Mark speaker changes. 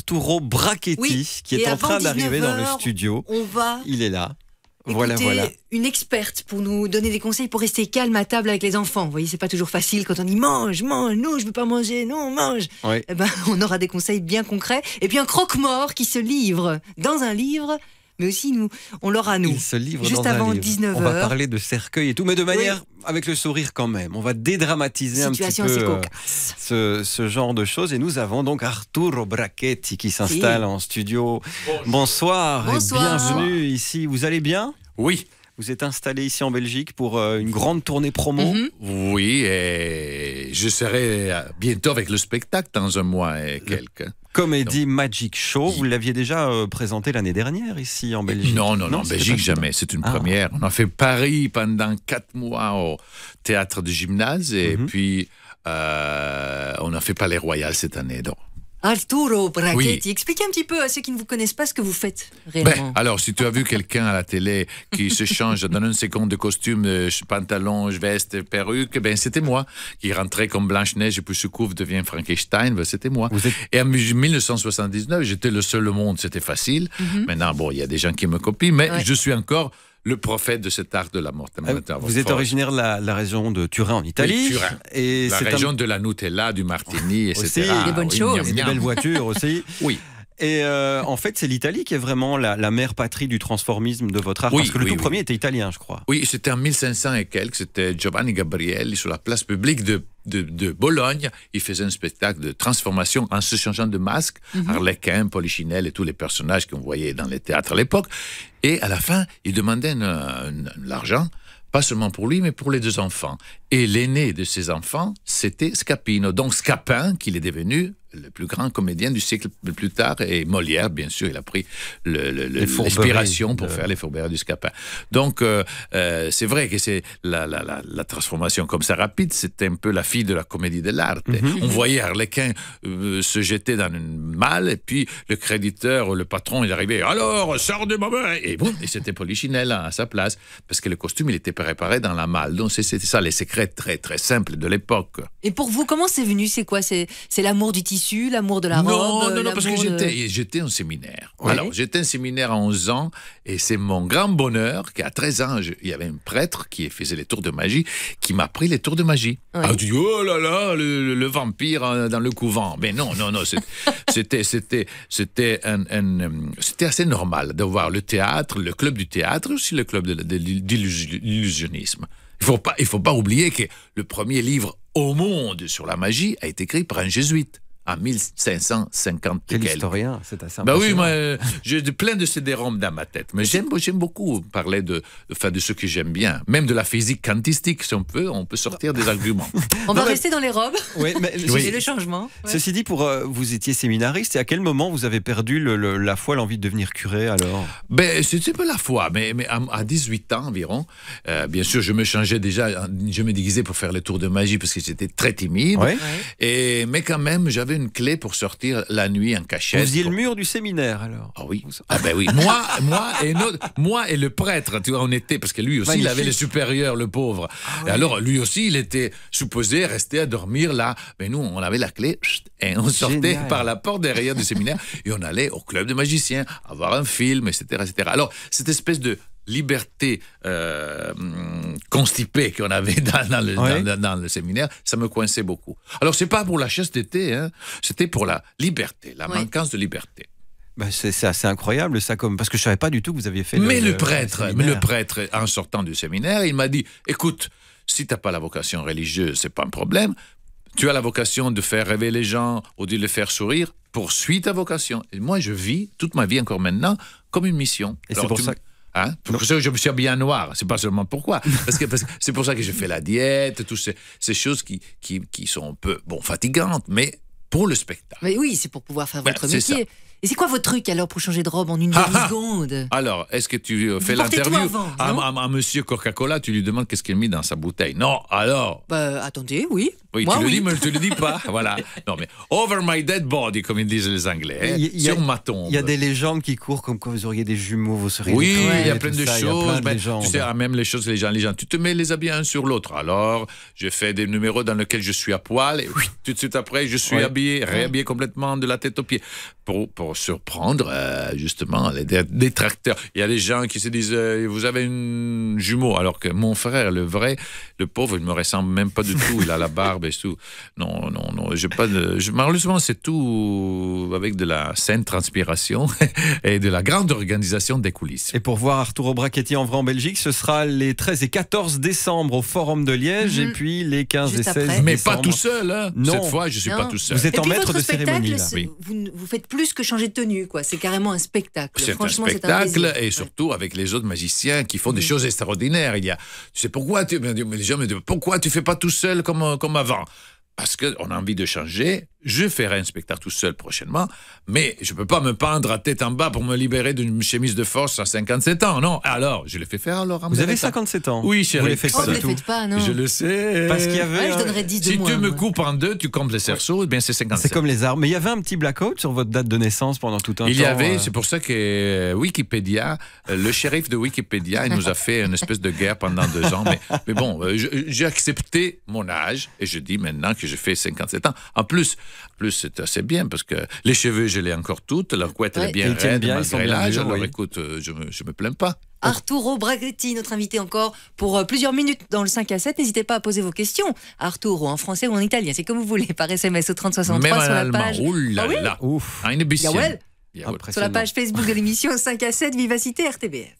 Speaker 1: Arturo Brachetti qui est en train d'arriver dans le studio.
Speaker 2: On va
Speaker 1: Il est là.
Speaker 2: écouter
Speaker 1: Voilà.
Speaker 2: une experte pour nous donner des conseils pour rester calme à table avec les enfants. Vous voyez, c'est pas toujours facile quand on dit mange, non, je veux pas manger, non, mange.
Speaker 1: Oui.
Speaker 2: Eh ben, on aura des conseils bien concrets. Et puis un croque-mort qui se livre dans un livre, mais aussi on l'aura nous.
Speaker 1: Il se livre
Speaker 2: juste
Speaker 1: dans un
Speaker 2: avant
Speaker 1: livre.
Speaker 2: 19h.
Speaker 1: On va parler de cercueil et tout, mais de manière avec le sourire quand même. On va dédramatiser
Speaker 2: Situation
Speaker 1: un petit
Speaker 2: assez
Speaker 1: peu
Speaker 2: cocasse.
Speaker 1: ce genre de choses. Et nous avons donc Arturo Brachetti qui s'installe en studio. Bonsoir et bienvenue ici. Vous allez bien ?
Speaker 3: Oui.
Speaker 1: Vous êtes installé ici en Belgique pour une grande tournée promo.
Speaker 3: Oui, et je serai bientôt avec le spectacle dans un mois et quelques.
Speaker 1: Comédie Magic Show, vous l'aviez déjà présenté l'année dernière ici en Belgique.
Speaker 3: Non, en Belgique jamais, c'est une première. On a fait Paris pendant 4 mois au théâtre de gymnase et puis on a fait Palais Royal cette année. Donc.
Speaker 2: Arturo Brachetti, expliquez un petit peu à ceux qui ne vous connaissent pas ce que vous faites réellement.
Speaker 3: Alors, si tu as vu quelqu'un à la télé qui se change dans une seconde de costume, pantalon, veste, perruque, c'était moi qui rentrais comme Blanche-Neige et puis se couvre, devient Frankenstein, c'était moi. Et en 1979, j'étais le seul au monde, c'était facile. Maintenant, il y a des gens qui me copient, mais je suis encore le prophète de cet art de la mort.
Speaker 1: Vous êtes originaire de la région de Turin en Italie.
Speaker 3: Oui, Turin.
Speaker 1: Et
Speaker 3: la région de la Nutella, du Martini, etc.
Speaker 2: Des bonnes choses.
Speaker 1: Des belles voitures aussi.
Speaker 3: Oui.
Speaker 1: Et en fait, c'est l'Italie qui est vraiment la mère patrie du transformisme de votre art. Parce que le tout premier était italien, je crois.
Speaker 3: Oui, c'était en 1500 et quelques. C'était Giovanni Gabrielli sur la place publique de Bologne. Il faisait un spectacle de transformation en se changeant de masque. Harlequin, Polichinelle et tous les personnages qu'on voyait dans les théâtres à l'époque. Et à la fin, il demandait l'argent, pas seulement pour lui, mais pour les 2 enfants. Et l'aîné de ses enfants, c'était Scapino. Donc Scapin, qu'il est devenu le plus grand comédien du siècle plus tard, et Molière, bien sûr, il a pris l'inspiration pour faire les Fourberies du Scapin. Donc, c'est vrai que c'est la transformation comme ça rapide, c'est un peu la fille de la comédie de l'art. On voyait Harlequin se jeter dans une malle, et puis le créditeur, le patron, il arrivait, alors, sors de ma main, et boum, et c'était Polichinelle à sa place, parce que le costume, il était préparé dans la malle. Donc, c'était ça, les secrets très, très simples de l'époque.
Speaker 2: Et pour vous, comment c'est venu? C'est quoi? C'est l'amour du tissu, l'amour de la robe?
Speaker 3: Non, parce que j'étais en séminaire. Oui. Alors, j'étais en séminaire à 11 ans, et c'est mon grand bonheur qu'à 13 ans, il y avait un prêtre qui faisait les tours de magie, qui m'a appris les tours de magie. Oui. Alors, tu dis, oh là là, le vampire dans le couvent. Mais non, c'était assez normal de voir le théâtre, le club du théâtre, aussi le club de l'illusionnisme. Il faut pas oublier que le premier livre au monde sur la magie a été écrit par un jésuite en 1550.
Speaker 1: Quel historien, c'est assez impressionnant.
Speaker 3: Oui, moi, j'ai plein de CD-ROM dans ma tête. Mais j'aime beaucoup parler de ce que j'aime bien. Même de la physique quantistique, si on peut sortir des arguments.
Speaker 2: On va rester dans les robes.
Speaker 1: Oui, mais
Speaker 2: c'est le changement. Ouais.
Speaker 1: Ceci dit, vous étiez séminariste, et à quel moment vous avez perdu la foi, l'envie de devenir curé alors?
Speaker 3: C'était pas la foi, mais à 18 ans environ, bien sûr, je me changeais déjà, je me déguisais pour faire les tours de magie parce que j'étais très timide.
Speaker 1: Ouais.
Speaker 3: Mais quand même, j'avais une clé pour sortir la nuit en cachette.
Speaker 1: Vous faisiez le mur du séminaire alors?
Speaker 3: Ah oui. Oui. Moi et le prêtre, tu vois, on était, parce que lui aussi, il avait les supérieurs, le pauvre. Et alors, lui aussi, il était supposé rester à dormir là. Mais nous, on avait la clé et on sortait par la porte derrière du séminaire et on allait au club de magiciens, avoir un film, etc., etc. Alors, cette espèce de liberté constipée qu'on avait dans le séminaire, ça me coinçait beaucoup. Alors, c'est pas pour la chasteté, c'était pour la liberté, la manquance de liberté.
Speaker 1: C'est assez incroyable ça, parce que je savais pas du tout que vous aviez fait
Speaker 3: le prêtre, en sortant du séminaire, il m'a dit, écoute, si t'as pas la vocation religieuse, c'est pas un problème. Tu as la vocation de faire rêver les gens ou de les faire sourire, poursuis ta vocation. Et moi, je vis toute ma vie encore maintenant comme une mission.
Speaker 1: Et c'est pour ça
Speaker 3: pour ça que je me suis habillé en noir. C'est pas seulement pourquoi. Parce que c'est pour ça que j'ai fait la diète, toutes ces choses qui sont un peu fatigantes, mais pour le spectacle.
Speaker 2: Mais oui, c'est pour pouvoir faire votre métier. Et c'est quoi votre truc alors pour changer de robe en une demi-seconde?
Speaker 3: Alors, est-ce que tu fais l'interview à monsieur Coca-Cola, tu lui demandes qu'est-ce qu'il a mis dans sa bouteille? Non, alors.
Speaker 2: Attendez, oui.
Speaker 3: Oui,
Speaker 2: moi,
Speaker 3: tu le dis, mais tu le dis pas. Voilà. Non, mais over my dead body, comme ils disent les Anglais, sur ma tombe.
Speaker 1: Il y a des légendes qui courent comme quoi vous auriez des jumeaux, vous seriez.
Speaker 3: Oui, il y a plein de choses.
Speaker 1: Tu
Speaker 3: sais, même les choses, les gens, tu te mets les habits un sur l'autre. Alors, je fais des numéros dans lesquels je suis à poil, et tout de suite après, je suis habillé réhabiller complètement de la tête aux pieds pour surprendre justement les détracteurs. Il y a des gens qui se disent vous avez une jumeau, alors que mon frère, le vrai, le pauvre, il me ressemble même pas du tout. Il a la barbe et tout. Non, malheureusement, c'est tout avec de la saine transpiration et de la grande organisation des coulisses.
Speaker 1: Et pour voir Arturo Brachetti en vrai en Belgique, ce sera les 13 et 14 décembre au Forum de Liège et puis les 15
Speaker 2: Juste
Speaker 1: et 16
Speaker 2: après.
Speaker 3: Mais
Speaker 1: décembre.
Speaker 3: pas tout seul, hein.
Speaker 1: Non.
Speaker 3: Cette fois, je ne suis pas tout seul.
Speaker 1: Vous êtes
Speaker 2: Et
Speaker 1: en
Speaker 2: puis
Speaker 1: maître
Speaker 2: votre
Speaker 1: de cérémonie, là.
Speaker 2: spectacle, vous faites plus que changer de tenue, quoi. C'est carrément un spectacle.
Speaker 3: C'est un
Speaker 2: Franchement,
Speaker 3: spectacle
Speaker 2: plaisir.
Speaker 3: et surtout avec les autres magiciens qui font des choses extraordinaires. Tu sais pourquoi les gens me disent pourquoi tu fais pas tout seul comme avant? Parce qu'on a envie de changer. Je ferai un spectacle tout seul prochainement, mais je ne peux pas me pendre à tête en bas pour me libérer d'une chemise de force à 57 ans, non. Alors, je le fais faire alors.
Speaker 1: Vous avez 57 ans?
Speaker 3: Oui, chérie.
Speaker 1: Vous les faites
Speaker 2: Oh,
Speaker 1: pas
Speaker 2: ne
Speaker 1: du
Speaker 2: les
Speaker 1: tout.
Speaker 2: faites pas, non.
Speaker 3: Je le sais.
Speaker 1: Parce qu'il y avait...
Speaker 2: Ouais, je donnerais 10 de
Speaker 3: Si
Speaker 2: moins.
Speaker 3: tu me
Speaker 2: moi.
Speaker 3: coupes en deux, tu comptes les cerceaux, eh bien c'est 57.
Speaker 1: C'est comme les arbres. Mais il y avait un petit blackout sur votre date de naissance pendant tout un temps.
Speaker 3: Il y avait, c'est pour ça que Wikipédia, le shérif de Wikipédia, il nous a fait une espèce de guerre pendant 2 ans. Mais bon, j'ai accepté mon âge et je dis maintenant que je fais 57 ans. En plus c'est assez bien parce que les cheveux, je les ai encore toutes, la couette elle est bien
Speaker 1: Ils tiennent
Speaker 3: raide
Speaker 1: bien, ils sont
Speaker 3: malgré
Speaker 1: bien
Speaker 3: l'âge.
Speaker 1: durs,
Speaker 3: Alors
Speaker 1: oui.
Speaker 3: écoute, je me plains pas.
Speaker 2: Arturo Brachetti, notre invité encore pour plusieurs minutes dans le 5 à 7. N'hésitez pas à poser vos questions. Arturo, en français ou en italien, c'est comme vous voulez, par SMS au 3063
Speaker 3: Même en
Speaker 2: sur la
Speaker 3: allemand.
Speaker 2: page.
Speaker 3: Ouh là
Speaker 2: Ah oui
Speaker 3: là.
Speaker 1: Ouf.
Speaker 3: Eine bisschen.
Speaker 2: Jawohl.
Speaker 3: Jawohl.
Speaker 2: Sur la page Facebook de l'émission 5 à 7 Vivacité RTBF.